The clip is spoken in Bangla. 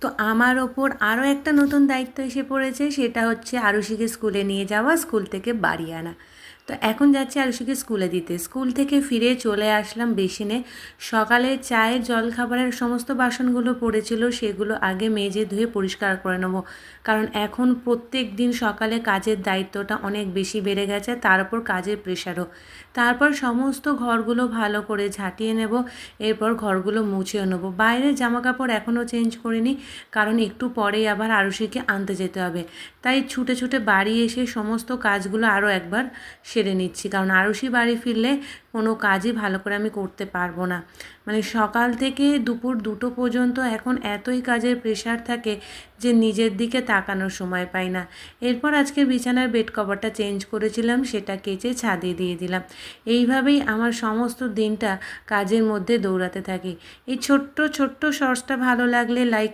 তো আমার ওপর আরও একটা নতুন দায়িত্ব এসে পড়েছে, সেটা হচ্ছে আরুষিকে স্কুলে নিয়ে যাওয়া, স্কুল থেকে বাড়ি আনা। তো এখন যাচ্ছি আরুষিকে স্কুলে দিতে। স্কুল থেকে ফিরে চলে আসলাম বেসিনে। সকালে চায়ের জলখাবারের সমস্ত বাসনগুলো পড়েছিল, সেগুলো আগে মেজে ধুয়ে পরিষ্কার করে নেব, কারণ এখন প্রত্যেক দিন সকালে কাজের দায়িত্বটা অনেক বেশি বেড়ে গেছে, তার উপর কাজের প্রেশারও। তারপর সমস্ত ঘরগুলো ভালো করে ঝাঁটিয়ে নেব, এরপর ঘরগুলো মুছেও নেব। বাইরের জামাকাপড় এখনও চেঞ্জ করিনি, কারণ একটু পরেই আবার আরুষিকে আনতে যেতে হবে। তাই ছুটে ছুটে বাড়ি এসে সমস্ত কাজগুলো আরও একবার সেরে নিচ্ছি, কারণ আরুষি বাড়ি ফিরলে কোনো কাজই ভালো করে আমি করতে পারবো না। মানে সকাল থেকে দুপুর 2টো পর্যন্ত এখন এতই কাজের প্রেশার থাকে যে নিজের দিকে তাকানোর সময় পাই না। এরপর আজকের বিছানার বেড কভারটা চেঞ্জ করেছিলাম, সেটা কেচে ছাদে দিয়ে দিলাম। এইভাবেই আমার সমস্ত দিনটা কাজের মধ্যে দৌড়াতে থাকি। এই ছোট্ট ছোট্ট শর্টসটা ভালো লাগলে লাইক